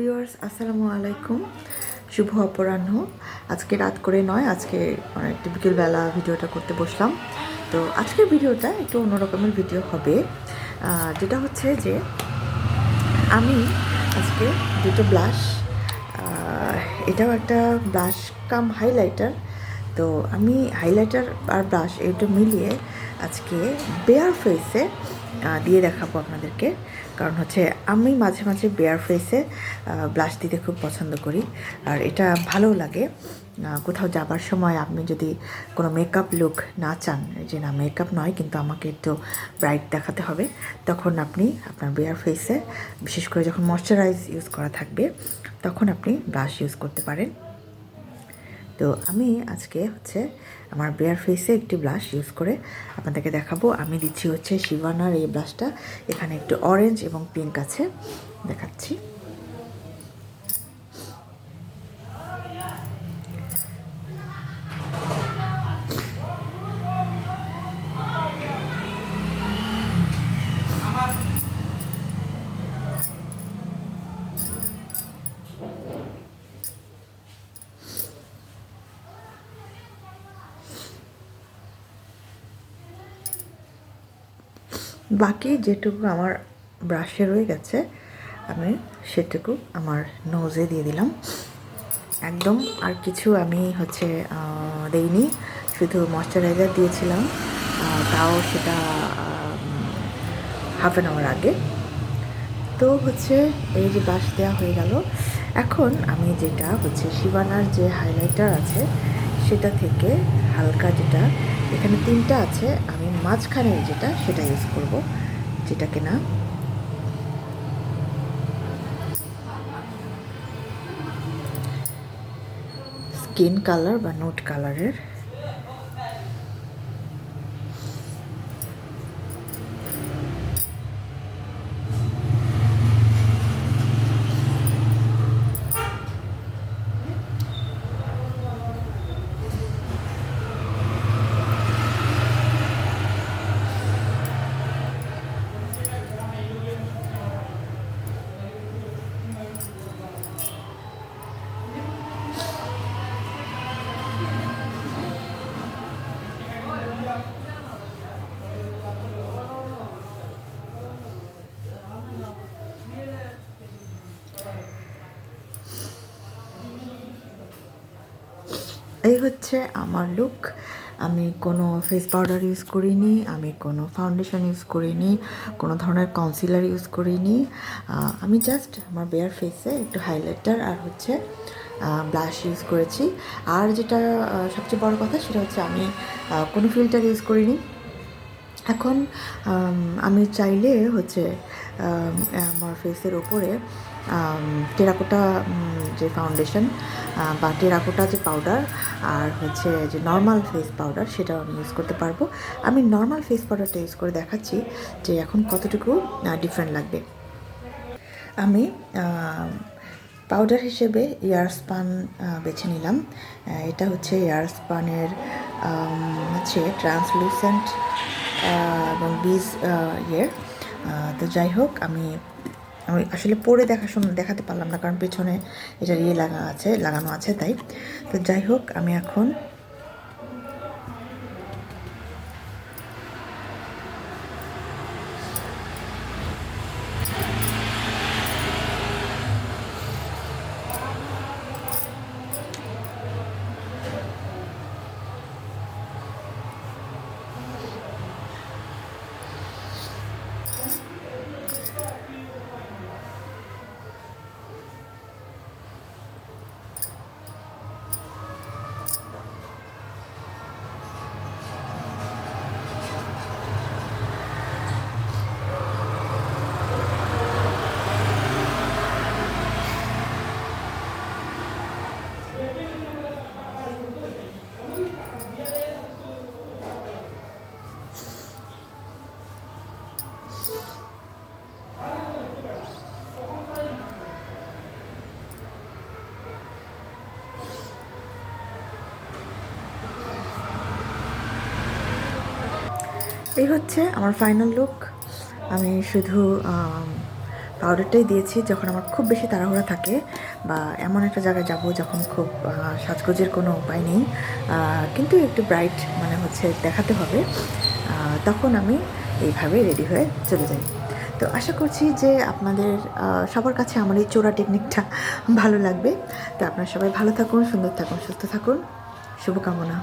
Viewers আসসালামু আলাইকুম, শুভ অপরাহ্ন। আজকে রাত করে নয়, আজকে একটু বিকেলবেলা ভিডিওটা করতে বসলাম। তো আজকের ভিডিওটা একটু অন্যরকমের ভিডিও হবে, যেটা হচ্ছে যে আমি আজকে দুটো ব্লাশ, এটাও একটা ব্লাশ কাম হাইলাইটার। তো আমি হাইলাইটার আর ব্লাশ এটা মিলিয়ে আজকে বেয়ার ফেসে দিয়ে দেখাবো আপনাদেরকে। কারণ হচ্ছে আমি মাঝে মাঝে বেয়ার ফেসে ব্লাশ দিতে খুব পছন্দ করি, আর এটা ভালো লাগে। কোথাও যাবার সময় আপনি যদি কোনো মেকআপ লুক না চান, যে না মেকআপ নয় কিন্তু আমাকে একটু ব্রাইট দেখাতে হবে, তখন আপনি আপনার বেয়ার ফেসে, বিশেষ করে যখন ময়শ্চারাইজ ইউজ করা থাকবে, তখন আপনি ব্লাশ ইউজ করতে পারেন। তো আমি আজকে হচ্ছে আমার বেয়ার ফেসে একটি ব্লাশ ইউজ করে আপনাদেরকে দেখাবো। আমি দিচ্ছি হচ্ছে শিভানার এই ব্লাশটা, এখানে একটু অরেঞ্জ এবং পিঙ্ক আছে, দেখাচ্ছি। বাকি যেটুকু আমার ব্রাশে রয়ে গেছে আমি সেটুকু আমার নোজে দিয়ে দিলাম। একদম আর কিছু আমি হচ্ছে দেইনি, শুধু ময়শ্চারাইজার দিয়েছিলাম, তাও সেটা হাফ অ্যান আওয়ার আগে। তো হচ্ছে এই যে ব্লাশ দেওয়া হয়ে গেল। এখন আমি যেটা হচ্ছে শিবানার যে হাইলাইটার আছে সেটা থেকে হালকা, যেটা এখানে তিনটা আছে, আমি মাঝখানের যেটা সেটা ইউজ করব, যেটা কিনা স্কিন কালার বা নোট কালারের। এই হচ্ছে আমার লুক। আমি কোনো ফেস পাউডার ইউজ করিনি, আমি কোনো ফাউন্ডেশন ইউজ করিনি, কোনো ধরনের কনসিলার ইউজ করিনি। আমি জাস্ট আমার বেয়ার ফেসে একটু হাইলাইটার আর হচ্ছে ব্লাশ ইউজ করেছি। আর যেটা সবচেয়ে বড় কথা সেটা হচ্ছে আমি কোনো ফিল্টার ইউজ করিনি। এখন আমি চাইলে হচ্ছে আমার ফেসের ওপরে টেরাকোটা যে ফাউন্ডেশন বা টেরাকোটা যে পাউডার আর হচ্ছে যে নর্মাল ফেস পাউডার, সেটাও আমি ইউজ করতে পারবো। আমি নর্মাল ফেস পাউডারটা ইউজ করে দেখাচ্ছি যে এখন কতটুকু ডিফারেন্ট লাগবে। আমি পাউডার হিসেবে এয়ারস্পান বেছে নিলাম। এটা হচ্ছে এয়ারস্পানের হচ্ছে ট্রান্সলুসেন্ট এবং বিজ ইয়ের। তো যাই হোক, আমি আসলে পরে দেখাতে পারলাম না, কারণ পেছনে এটা লাগানো আছে তাই। তো যাই হোক, আমি এখন এই হচ্ছে আমার ফাইনাল লুক। আমি শুধু পাউডারটাই দিয়েছি যখন আমার খুব বেশি তাড়াহুড়া থাকে বা এমন একটা জায়গায় যাব যখন খুব সাজগোজের কোনো উপায় নেই, কিন্তু একটু ব্রাইট মানে হচ্ছে দেখাতে হবে, তখন আমি এইভাবে রেডি হয়ে চলে যাই। তো আশা করছি যে আপনাদের সবার কাছে আমার এই চোরা টেকনিকটা ভালো লাগবে। তো আপনারা সবাই ভালো থাকুন, সুন্দর থাকুন, সুস্থ থাকুন, শুভকামনা।